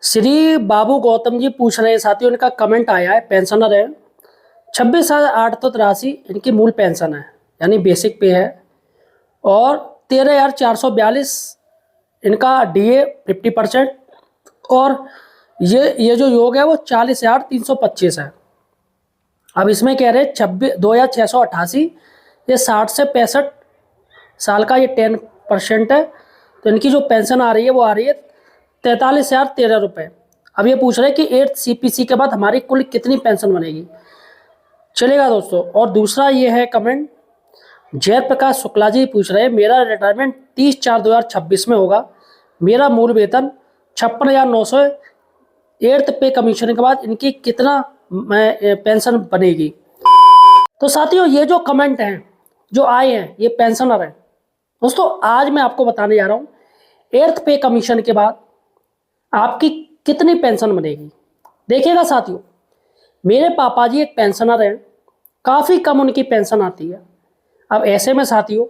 श्री बाबू गौतम जी पूछ रहे हैं साथियों, इनका कमेंट आया है। पेंशनर है, 26,883 इनकी मूल पेंशन है, यानी बेसिक पे है। और 13,442 इनका डीए 50%। और ये जो योग है वो 40,325 है। अब इसमें कह रहे हैं 2,688, ये 60 से 65 साल का ये 10% है। तो इनकी जो पेंशन आ रही है वो आ रही है 43,013 रुपये। अब ये पूछ रहे हैं कि 8th CPC के बाद हमारी कुल कितनी पेंशन बनेगी। चलेगा दोस्तों। और दूसरा ये है कमेंट, जयप्रकाश शुक्ला जी पूछ रहे हैं, मेरा रिटायरमेंट 30/4/2026 में होगा। मेरा मूल वेतन 56,900, 8th पे कमीशन के बाद इनकी कितना पेंशन बनेगी। तो साथियों ये जो कमेंट हैं जो आए हैं ये पेंशनर हैं। दोस्तों आज मैं आपको बताने जा रहा हूँ 8th पे कमीशन के बाद आपकी कितनी पेंशन बनेगी। देखिएगा साथियों, मेरे पापा जी एक पेंशनर हैं, काफ़ी कम उनकी पेंशन आती है। अब ऐसे में साथियों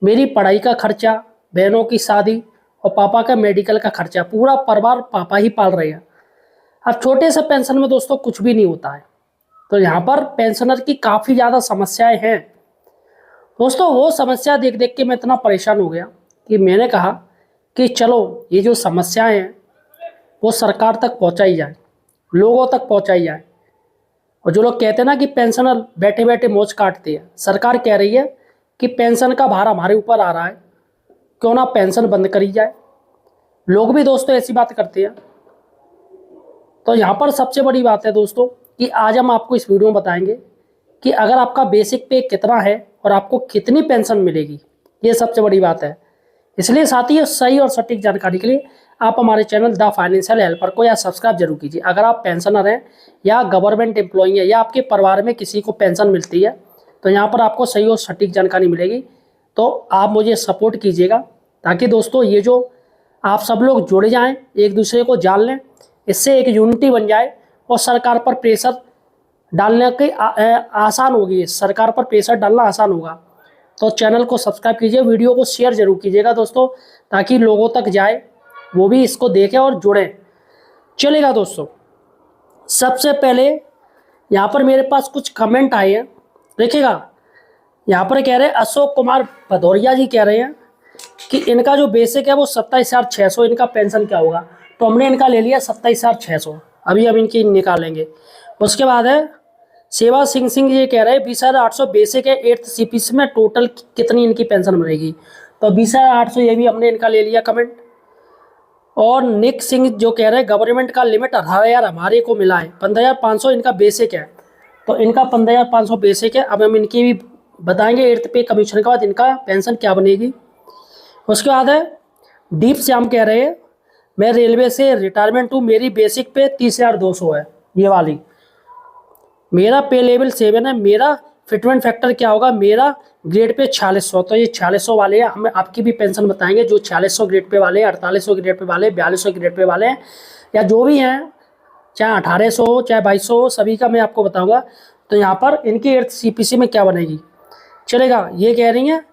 मेरी पढ़ाई का खर्चा, बहनों की शादी और पापा का मेडिकल का खर्चा, पूरा परिवार पापा ही पाल रहे हैं। अब छोटे से पेंशन में दोस्तों कुछ भी नहीं होता है। तो यहाँ पर पेंशनर की काफ़ी ज़्यादा समस्याएं हैं। दोस्तों वो समस्या देख देख के मैं इतना परेशान हो गया कि मैंने कहा कि चलो ये जो समस्याएं हैं वो सरकार तक पहुँचाई जाए, लोगों तक पहुँचाई जाए। और जो लोग कहते हैं ना कि पेंशनर बैठे बैठे मौज काटते हैं, सरकार कह रही है कि पेंशन का भार हमारे ऊपर आ रहा है, क्यों ना पेंशन बंद करी जाए। लोग भी दोस्तों ऐसी बात करते हैं। तो यहाँ पर सबसे बड़ी बात है दोस्तों कि आज हम आपको इस वीडियो में बताएंगे कि अगर आपका बेसिक पे कितना है और आपको कितनी पेंशन मिलेगी, ये सबसे बड़ी बात है। इसलिए साथियों सही और सटीक जानकारी के लिए आप हमारे चैनल द फाइनेंशियल हेल्पर को या सब्सक्राइब जरूर कीजिए। अगर आप पेंशनर हैं या गवर्नमेंट एम्प्लॉई हैं या आपके परिवार में किसी को पेंशन मिलती है तो यहाँ पर आपको सही और सटीक जानकारी मिलेगी। तो आप मुझे सपोर्ट कीजिएगा ताकि दोस्तों ये जो आप सब लोग जुड़ जाएं, एक दूसरे को जान लें, इससे एक यूनिटी बन जाए और सरकार पर प्रेशर डालने की आसान होगी। सरकार पर प्रेशर डालना आसान होगा। तो चैनल को सब्सक्राइब कीजिए, वीडियो को शेयर जरूर कीजिएगा दोस्तों, ताकि लोगों तक जाए, वो भी इसको देखें और जुड़ें। चलेगा दोस्तों। सबसे पहले यहाँ पर मेरे पास कुछ कमेंट आए हैं, देखिएगा। यहाँ पर कह रहे हैं अशोक कुमार भदौरिया जी कह रहे हैं कि इनका जो बेसिक है वो 27,600, इनका पेंशन क्या होगा। तो हमने इनका ले लिया 27,600, अभी हम इनकी निकालेंगे। उसके बाद है सेवा सिंह ये कह रहे हैं 20,800 बेसिक है, 8th CPC में टोटल कितनी इनकी पेंशन बनेगी। तो 20,800 ये भी हमने इनका ले लिया कमेंट। और निक सिंह जो कह रहे हैं गवर्नमेंट का लिमिट 18,000 हमारे को मिला है, 15,500 इनका बेसिक है। तो इनका 15,500 बेसिक है। अब हम इनकी भी बताएंगे 8th पे कमीशन के बाद इनका पेंशन क्या बनेगी। उसके बाद है दीप श्याम कह रहे हैं मैं रेलवे से रिटायरमेंट हूँ, मेरी बेसिक पे 30,200 है, ये वाली। मेरा पे लेवल 7 है, मेरा फिटमेंट फैक्टर क्या होगा, मेरा ग्रेड पे 4600। तो ये 4600 वाले हैं, हमें आपकी भी पेंशन बताएंगे जो 4600 ग्रेड पे वाले हैं, 4800 ग्रेड पे वाले, 4200 ग्रेड पे वाले हैं, या जो भी हैं, चाहे 1800 हो चाहे 2200 हो, सभी का मैं आपको बताऊंगा। तो यहाँ पर इनकी 8th CPC में क्या बनेगी। चलेगा। ये कह रही हैं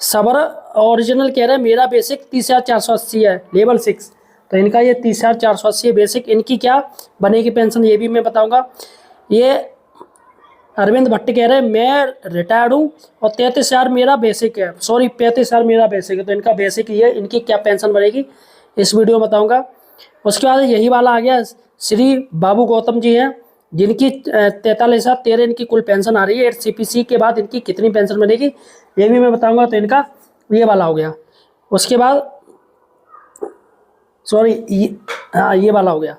सबर ओरिजिनल कह रहे हैं मेरा बेसिक 30,480 है, लेवल 6। तो इनका ये 30,480 बेसिक, इनकी क्या बनेगी पेंशन ये भी मैं बताऊँगा। ये अरविंद भट्ट कह रहे हैं मैं रिटायर्ड हूँ और 33,000 मेरा बेसिक है, सॉरी 35,000 मेरा बेसिक है। तो इनका बेसिक ये, इनकी क्या पेंशन बनेगी इस वीडियो में बताऊंगा। उसके बाद यही वाला आ गया, श्री बाबू गौतम जी हैं जिनकी 43,013 इनकी कुल पेंशन आ रही है। 8th CPC के बाद इनकी कितनी पेंशन बनेगी ये भी मैं बताऊँगा। तो इनका ये वाला हो गया। उसके बाद सॉरी ये वाला हो गया।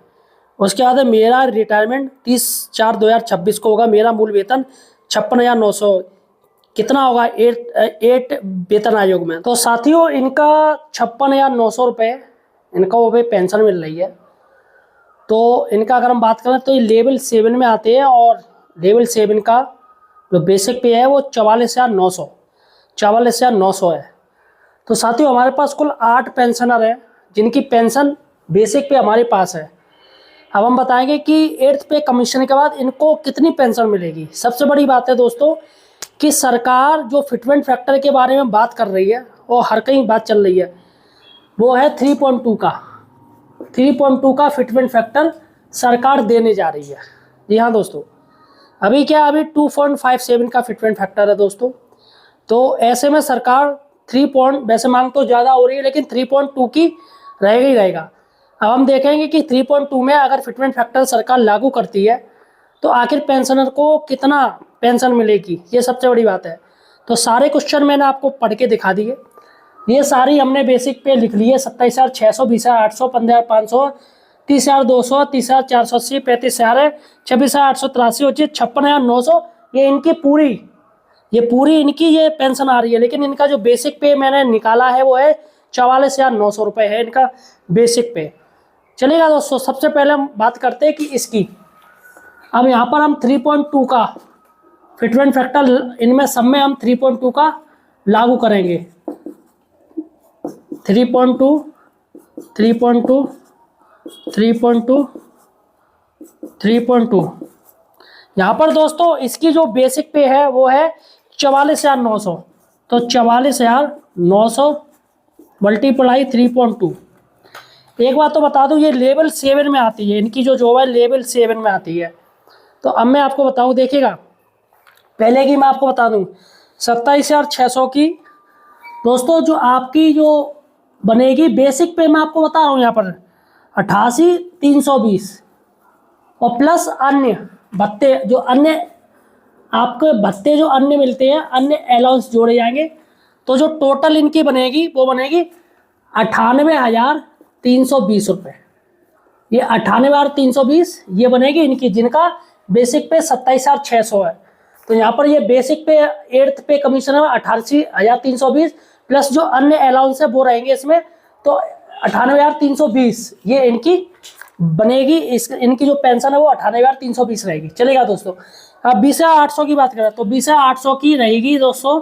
उसके बाद मेरा रिटायरमेंट 30/4/2026 को होगा, मेरा मूल वेतन 56,900 कितना होगा 8 वेतन आयोग में। तो साथियों इनका 56,900 रुपये इनका वो पेंशन मिल रही है। तो इनका अगर हम बात करें तो ये लेवल 7 में आते हैं और लेवल 7 का जो बेसिक पे है वो 44,900 है। तो साथियों हमारे पास कुल 8 पेंशनर हैं जिनकी पेंशन बेसिक पे हमारे पास है। अब हम बताएंगे कि 8th पे कमीशन के बाद इनको कितनी पेंशन मिलेगी। सबसे बड़ी बात है दोस्तों कि सरकार जो फिटमेंट फैक्टर के बारे में बात कर रही है और हर कहीं बात चल रही है वो है 3.2 का। 3.2 का फिटमेंट फैक्टर सरकार देने जा रही है। जी हाँ दोस्तों, अभी क्या, अभी 2.57 का फिटमेंट फैक्टर है दोस्तों। तो ऐसे में सरकार 3 वैसे मांग तो ज़्यादा हो रही है, लेकिन 3.2 की रहेगा ही रहेगा। अब हम देखेंगे कि 3.2 में अगर फिटमेंट फैक्टर सरकार लागू करती है तो आखिर पेंशनर को कितना पेंशन मिलेगी, ये सबसे बड़ी बात है। तो सारे क्वेश्चन मैंने आपको पढ़ के दिखा दिए। ये सारी हमने बेसिक पे लिख ली है। 27,600, 20,800, 15,500, 30,200, 30,480, 35,000, 26,883 और 56,900। ये पूरी इनकी ये पेंशन आ रही है। लेकिन इनका जो बेसिक पे मैंने निकाला है वो है 44,900 रुपये है इनका बेसिक पे। चलेगा दोस्तों, सबसे पहले हम बात करते हैं कि इसकी, अब यहाँ पर हम 3.2 का फिटमेंट फैक्टर इनमें सब में हम 3.2 का लागू करेंगे। 3.2, 3.2, 3.2, 3.2। यहाँ पर दोस्तों इसकी जो बेसिक पे है वो है 44,900। तो 44,900 मल्टीप्लाई 3.2। एक बात तो बता दूं, ये लेवल 7 में आती है, इनकी जो जॉब है लेवल 7 में आती है। तो अब मैं आपको बताऊं, देखिएगा पहले की मैं आपको बता दूं 27,600 की दोस्तों जो आपकी जो बनेगी बेसिक पे, मैं आपको बता रहा हूँ यहाँ पर 88,320 और प्लस अन्य भत्ते, जो अन्य आपके भत्ते जो अन्य मिलते हैं, अन्य अलाउंस जोड़े जाएंगे। तो जो टोटल इनकी बनेगी वो बनेगी 98,320 रुपये। ये 98,320 ये बनेगी इनकी, जिनका बेसिक पे 27,600 है। तो यहाँ पर ये बेसिक पे 8th पे कमीशन है 88,320 प्लस जो अन्य अलाउंस है वो रहेंगे इसमें। तो 98,320 ये इनकी बनेगी। इनकी जो पेंशन है वो 98,320 रहेगी। चलेगा दोस्तों। अब 20,800 की बात करें तो 20,800 की रहेगी दोस्तों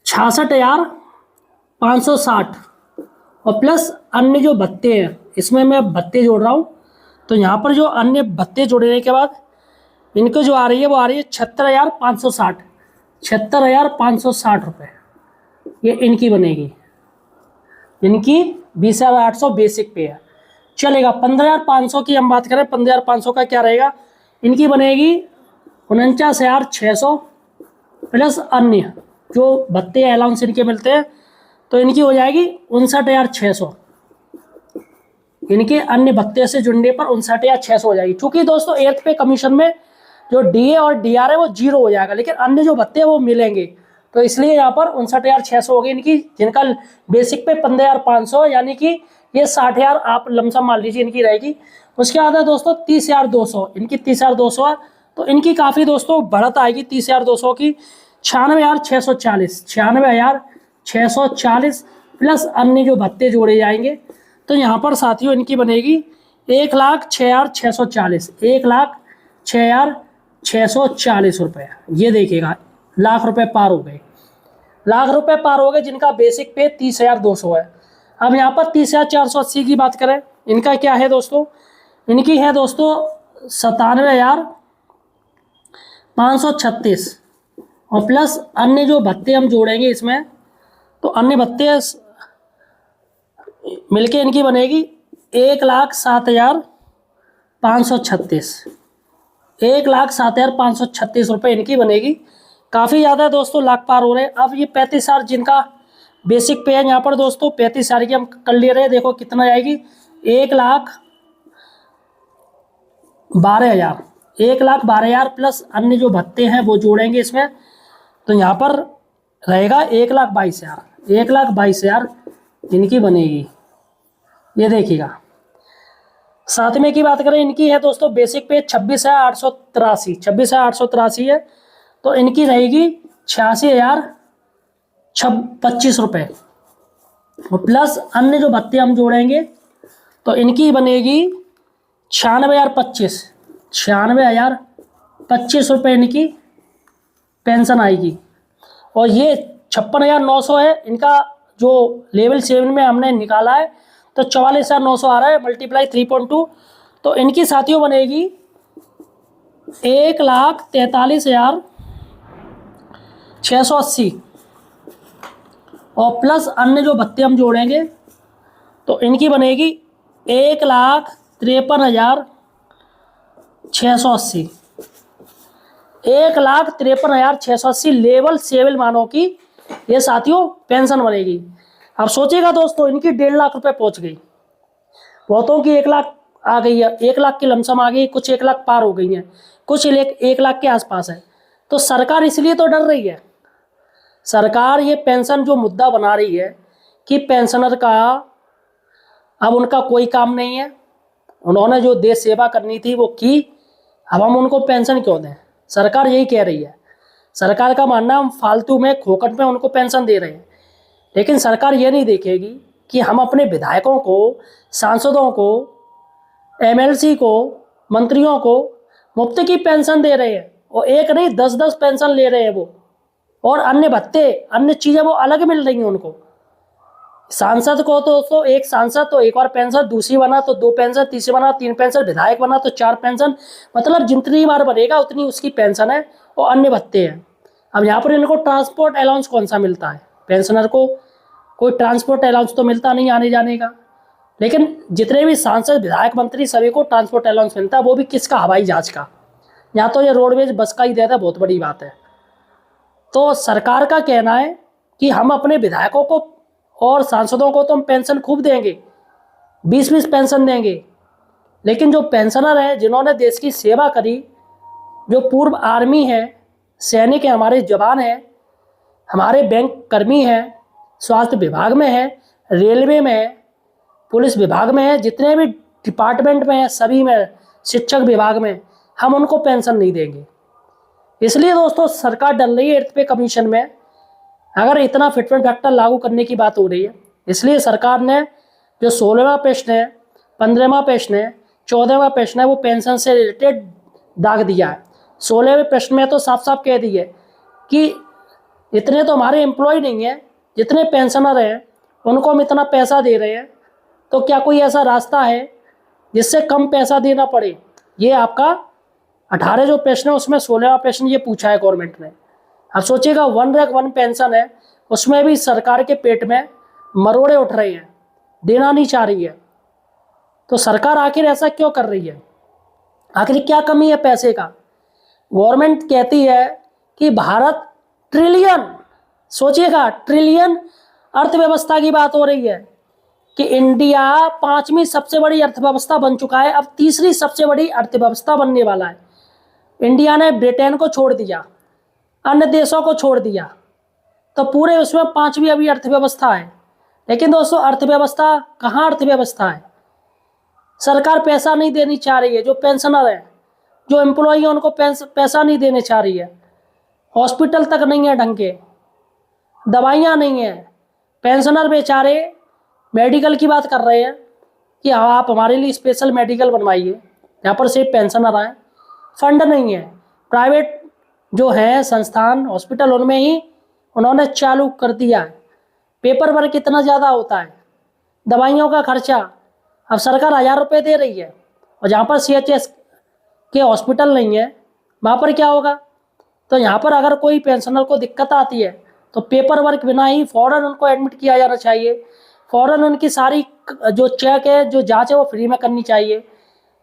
66,560 और प्लस अन्य जो भत्ते हैं, इसमें मैं भत्ते जोड़ रहा हूँ। तो यहाँ पर जो अन्य भत्ते जोड़ने के बाद इनको जो आ रही है वो आ रही है 76,560, 76,560 रुपये ये इनकी बनेगी। इनकी 20,800 बेसिक पे है। चलेगा। 15,500 की हम बात करें, 15,500 का क्या रहेगा, इनकी बनेगी 49,600 प्लस अन्य जो भत्ते अलाउंस इनके मिलते हैं। तो इनकी हो जाएगी 59,600। इनके अन्य भत्ते से जुड़ने पर 59,600 हो जाएगी। चूंकि दोस्तों 8th पे कमीशन में जो डीए और डीआर है वो 0 हो जाएगा, लेकिन अन्य जो भत्ते हैं वो मिलेंगे। तो इसलिए यहाँ पर 59,600 होगी इनकी, जिनका बेसिक पे 15,500, यानी कि ये 60,000 आप लमसम मान लीजिए इनकी रहेगी। उसके बाद है दोस्तों 30,200, इनकी 30,200 है। तो इनकी काफ़ी दोस्तों बढ़त आएगी 30,200 की। 96,640, 96,640 प्लस अन्य जो भत्ते जोड़े जाएंगे। तो यहाँ पर साथियों इनकी बनेगी 1,06,640, 1,06,640 रुपये। ये देखिएगा लाख रुपए पार हो गए, लाख रुपए पार हो गए, जिनका बेसिक पे 30,200 है। अब यहाँ पर 30,480 की बात करें, इनका क्या है दोस्तों, इनकी है दोस्तों 97,536 और प्लस अन्य जो भत्ते हम जोड़ेंगे इसमें। तो अन्य भत्ते मिलके इनकी बनेगी 1,07,536, 1,07,536 रुपये इनकी बनेगी। काफ़ी ज़्यादा है दोस्तों, लाख पार हो रहे हैं। अब ये 35,000 जिनका बेसिक पे है, यहाँ पर दोस्तों 35,000 की हम कर ले रहे हैं। देखो कितना आएगी, 1,12,000, 1,12,000 प्लस अन्य जो भत्ते हैं वो जोड़ेंगे इसमें। तो यहाँ पर रहेगा 1,22,000, 1,22,000 इनकी बनेगी। ये देखिएगा। साथ में की बात करें, इनकी है दोस्तों बेसिक पे 26,883, 26,883 है। तो इनकी रहेगी 86,025 रुपये और प्लस अन्य जो भत्ते हम जोड़ेंगे तो इनकी बनेगी 96,025, 96,025 रुपये इनकी पेंशन आएगी। और ये 56,900 है इनका, जो लेवल 7 में हमने निकाला है। तो 44,900 आ रहा है मल्टीप्लाई 3.2। तो इनकी साथियों बनेगी 1,43,680 और प्लस अन्य जो भत्ते हम जोड़ेंगे तो इनकी बनेगी 1,53,680, 1,53,680 लेवल सिविल मानों की ये साथियों पेंशन बनेगी। अब सोचिएगा दोस्तों, इनकी 1.5 लाख रुपए पहुंच गई, बहुतों की 1 लाख आ गई है, 1 लाख की लमसम आ गई, कुछ 1 लाख पार हो गई है, कुछ 1 लाख के आसपास है। तो सरकार इसलिए तो डर रही है, सरकार ये पेंशन जो मुद्दा बना रही है कि पेंशनर का अब उनका कोई काम नहीं है, उन्होंने जो देश सेवा करनी थी वो की, अब हम उनको पेंशन क्यों दें। सरकार यही कह रही है। सरकार का मानना हम फालतू में खोखट में उनको पेंशन दे रहे हैं, लेकिन सरकार ये नहीं देखेगी कि हम अपने विधायकों को, सांसदों को, एमएलसी को, मंत्रियों को मुफ्त की पेंशन दे रहे हैं, और एक नहीं 10-10 पेंशन ले रहे हैं वो, और अन्य भत्ते, अन्य चीज़ें वो अलग मिल रही हैं उनको। सांसद को तो एक सांसद तो एक बार पेंशन, दूसरी बना तो 2 पेंशन, तीसरी बना 3 पेंशन, विधायक बना तो 4 पेंशन, मतलब जितनी बार बनेगा उतनी उसकी पेंशन है और अन्य भत्ते हैं। अब यहाँ पर इनको ट्रांसपोर्ट अलाउंस कौन सा मिलता है, पेंशनर को कोई ट्रांसपोर्ट अलाउंस तो मिलता नहीं आने जाने का, लेकिन जितने भी सांसद, विधायक, मंत्री सभी को ट्रांसपोर्ट अलाउंस मिलता है, वो भी किसका, हवाई जहाज का। यहाँ तो ये रोडवेज बस का ही देता है, बहुत बड़ी बात है। तो सरकार का कहना है कि हम अपने विधायकों को और सांसदों को तो हम पेंशन खूब देंगे, 20-20 पेंशन देंगे, लेकिन जो पेंशनर हैं जिन्होंने देश की सेवा करी, जो पूर्व आर्मी है, सैनिक हैं, हमारे जवान हैं, हमारे बैंक कर्मी हैं, स्वास्थ्य विभाग में है, रेलवे में है, पुलिस विभाग में है, जितने भी डिपार्टमेंट में है सभी में, शिक्षक विभाग में, हम उनको पेंशन नहीं देंगे। इसलिए दोस्तों सरकार डल रही है 8th पे कमीशन में। अगर इतना फिटमेंट फैक्टर लागू करने की बात हो रही है, इसलिए सरकार ने जो 16वां पेंशन है, 15वां पेंशन है, 14वां पेंशन है, वो पेंशन से रिलेटेड दाग दिया है। 16वें पेंशन में तो साफ साफ कह दी है कि इतने तो हमारे एम्प्लॉय नहीं है, जितने पेंशनर हैं उनको हम इतना पैसा दे रहे हैं, तो क्या कोई ऐसा रास्ता है जिससे कम पैसा देना पड़े। ये आपका 18 जो पेंशन है उसमें 16वां पेंशन ये पूछा है गवर्नमेंट ने। अब सोचिएगा 1 रैंक 1 पेंशन है, उसमें भी सरकार के पेट में मरोड़े उठ रहे हैं, देना नहीं चाह रही है। तो सरकार आखिर ऐसा क्यों कर रही है, आखिर क्या कमी है पैसे का। गवर्नमेंट कहती है कि भारत ट्रिलियन, सोचिएगा ट्रिलियन अर्थव्यवस्था की बात हो रही है कि इंडिया 5वीं सबसे बड़ी अर्थव्यवस्था बन चुका है, अब तीसरी सबसे बड़ी अर्थव्यवस्था बनने वाला है। इंडिया ने ब्रिटेन को छोड़ दिया, अन्य देशों को छोड़ दिया, तो पूरे उसमें 5वीं अभी अर्थव्यवस्था है। लेकिन दोस्तों अर्थव्यवस्था कहाँ अर्थव्यवस्था है, सरकार पैसा नहीं देनी चाह रही है। जो पेंशनर है, जो एम्प्लॉई है, उनको पैसा नहीं देने चाह रही है। हॉस्पिटल तक नहीं है ढंग के, दवाइयाँ नहीं है। पेंशनर बेचारे मेडिकल की बात कर रहे हैं कि आप हमारे लिए स्पेशल मेडिकल बनवाइए, यहाँ पर सिर्फ पेंशनर आए, फंड नहीं है। प्राइवेट जो है संस्थान, हॉस्पिटल, उनमें ही उन्होंने चालू कर दिया है। पेपर वर्क इतना ज़्यादा होता है, दवाइयों का खर्चा। अब सरकार 1000 रुपये दे रही है, और जहाँ पर CHS के हॉस्पिटल नहीं है वहाँ पर क्या होगा। तो यहाँ पर अगर कोई पेंशनर को दिक्कत आती है तो पेपर वर्क बिना ही फ़ौरन उनको एडमिट किया जाना चाहिए, फ़ौरन उनकी सारी जो चेक है, जो जाँच है, वो फ्री में करनी चाहिए।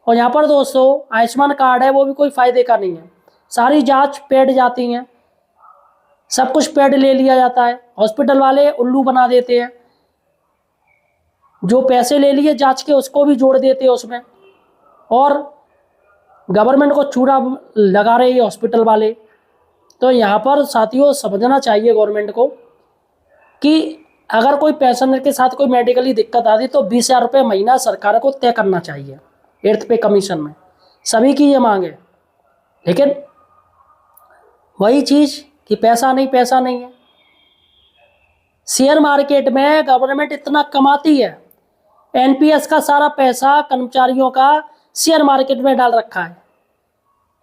और यहाँ पर दोस्तों आयुष्मान कार्ड है, वो भी कोई फ़ायदे का नहीं है, सारी जांच पेड जाती हैं, सब कुछ पेड ले लिया जाता है। हॉस्पिटल वाले उल्लू बना देते हैं, जो पैसे ले लिए जांच के उसको भी जोड़ देते हैं उसमें, और गवर्नमेंट को चूड़ा लगा रहे हैं हॉस्पिटल वाले। तो यहाँ पर साथियों समझना चाहिए गवर्नमेंट को कि अगर कोई पेंशनर के साथ कोई मेडिकली दिक्कत आती तो 20,000 रुपये महीना सरकार को तय करना चाहिए 8th पे कमीशन में। सभी की ये मांग है, लेकिन वही चीज़ कि पैसा नहीं है। शेयर मार्केट में गवर्नमेंट इतना कमाती है, NPS का सारा पैसा कर्मचारियों का शेयर मार्केट में डाल रखा है,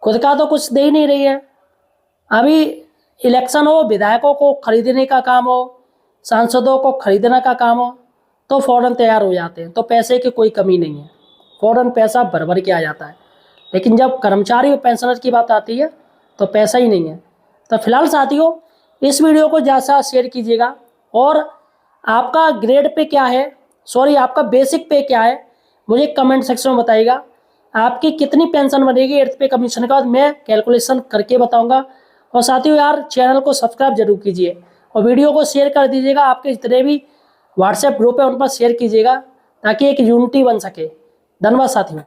खुद का तो कुछ दे ही नहीं रही है। अभी इलेक्शन हो, विधायकों को खरीदने का काम हो, सांसदों को खरीदने का काम हो, तो फ़ौरन तैयार हो जाते हैं। तो पैसे की कोई कमी नहीं है, फ़ौरन पैसा भर भर के आ जाता है। लेकिन जब कर्मचारी और पेंशनर की बात आती है तो पैसा ही नहीं है। तो फिलहाल साथियों इस वीडियो को ज़्यादा शेयर कीजिएगा, और आपका ग्रेड पे क्या है, सॉरी आपका बेसिक पे क्या है, मुझे कमेंट सेक्शन में बताइएगा आपकी कितनी पेंशन बनेगी 8th पे कमीशन के बाद, मैं कैलकुलेशन करके बताऊंगा। और साथियों यार चैनल को सब्सक्राइब जरूर कीजिए और वीडियो को शेयर कर दीजिएगा, आपके जितने भी व्हाट्सएप ग्रुप है उन पर शेयर कीजिएगा ताकि एक यूनिटी बन सके। धन्यवाद साथियों।